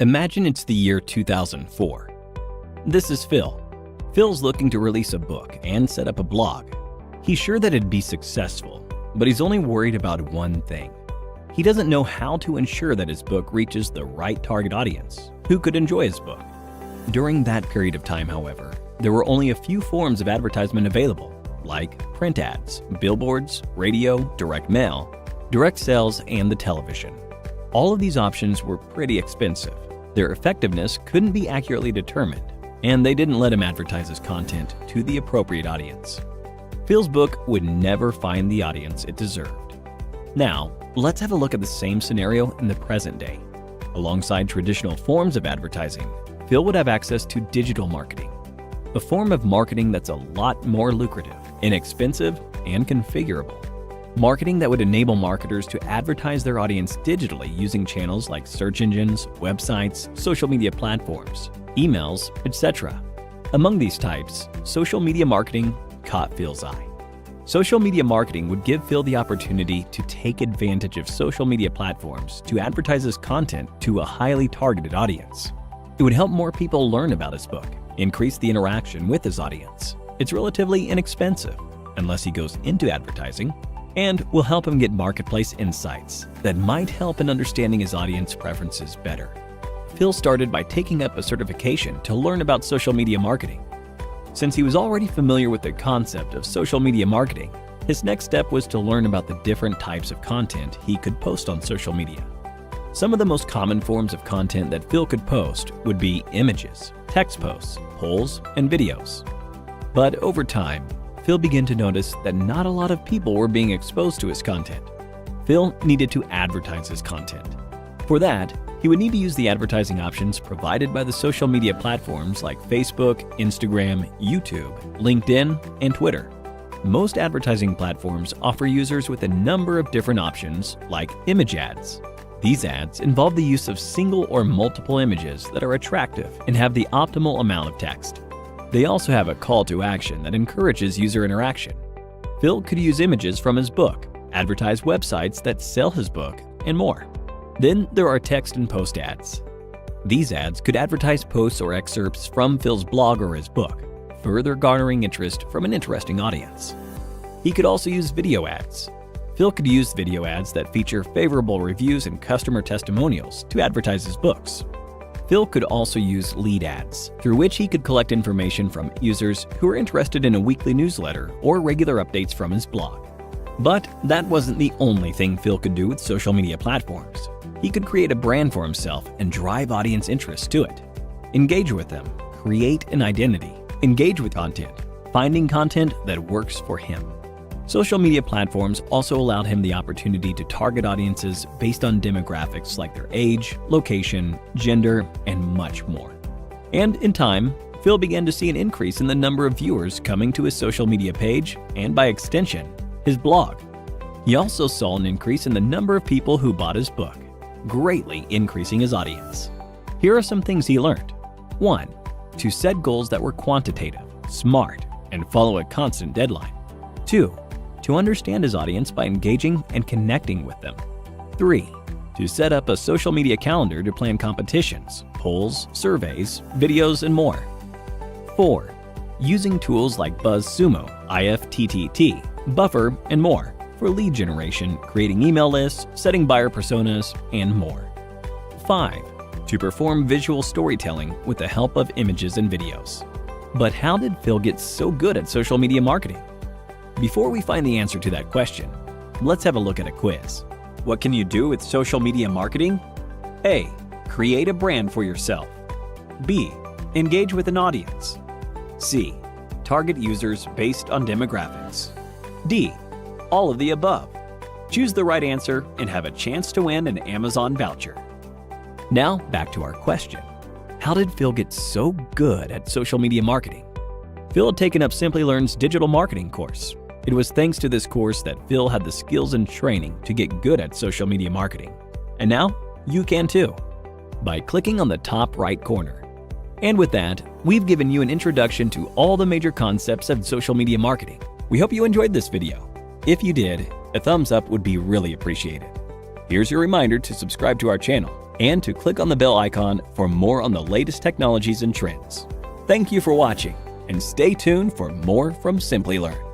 Imagine it's the year 2004. This is Phil. Phil's looking to release a book and set up a blog. He's sure that it'd be successful, but he's only worried about one thing. He doesn't know how to ensure that his book reaches the right target audience who could enjoy his book. During that period of time, however, there were only a few forms of advertisement available, like print ads, billboards, radio, direct mail, direct sales, and the television. All of these options were pretty expensive. Their effectiveness couldn't be accurately determined, and they didn't let him advertise his content to the appropriate audience. Phil's book would never find the audience it deserved. Now, let's have a look at the same scenario in the present day. Alongside traditional forms of advertising, Phil would have access to digital marketing, a form of marketing that's a lot more lucrative, inexpensive, and configurable. Marketing that would enable marketers to advertise their audience digitally using channels like search engines, websites, social media platforms, emails, etc. Among these types, social media marketing caught Phil's eye. Social media marketing would give Phil the opportunity to take advantage of social media platforms to advertise his content to a highly targeted audience. It would help more people learn about his book, increase the interaction with his audience. It's relatively inexpensive, unless he goes into advertising, and will help him get marketplace insights that might help in understanding his audience preferences better. Phil started by taking up a certification to learn about social media marketing. Since he was already familiar with the concept of social media marketing, his next step was to learn about the different types of content he could post on social media. Some of the most common forms of content that Phil could post would be images, text posts, polls, and videos. But over time, Phil began to notice that not a lot of people were being exposed to his content. Phil needed to advertise his content. For that, he would need to use the advertising options provided by the social media platforms like Facebook, Instagram, YouTube, LinkedIn, and Twitter. Most advertising platforms offer users with a number of different options like image ads. These ads involve the use of single or multiple images that are attractive and have the optimal amount of text. They also have a call to action that encourages user interaction. Phil could use images from his book, advertise websites that sell his book, and more. Then there are text and post ads. These ads could advertise posts or excerpts from Phil's blog or his book, further garnering interest from an interesting audience. He could also use video ads. Phil could use video ads that feature favorable reviews and customer testimonials to advertise his books. Phil could also use lead ads, through which he could collect information from users who are interested in a weekly newsletter or regular updates from his blog. But that wasn't the only thing Phil could do with social media platforms. He could create a brand for himself and drive audience interest to it. Engage with them, create an identity, engage with content, finding content that works for him. Social media platforms also allowed him the opportunity to target audiences based on demographics like their age, location, gender, and much more. And in time, Phil began to see an increase in the number of viewers coming to his social media page and, by extension, his blog. He also saw an increase in the number of people who bought his book, greatly increasing his audience. Here are some things he learned. 1. To set goals that were quantitative, smart, and follow a constant deadline. 2. To understand his audience by engaging and connecting with them. 3. To set up a social media calendar to plan competitions, polls, surveys, videos, and more. 4. Using tools like BuzzSumo, IFTTT, Buffer, and more for lead generation, creating email lists, setting buyer personas, and more. 5. To perform visual storytelling with the help of images and videos. But how did Phil get so good at social media marketing? Before we find the answer to that question, let's have a look at a quiz. What can you do with social media marketing? A. Create a brand for yourself. B. Engage with an audience. C. Target users based on demographics. D. All of the above. Choose the right answer and have a chance to win an Amazon voucher. Now back to our question. How did Phil get so good at social media marketing? Phil had taken up Simplilearn's digital marketing course. It was thanks to this course that Phil had the skills and training to get good at social media marketing. And now, you can too, by clicking on the top right corner. And with that, we've given you an introduction to all the major concepts of social media marketing. We hope you enjoyed this video. If you did, a thumbs up would be really appreciated. Here's your reminder to subscribe to our channel and to click on the bell icon for more on the latest technologies and trends. Thank you for watching, and stay tuned for more from Simply Learn.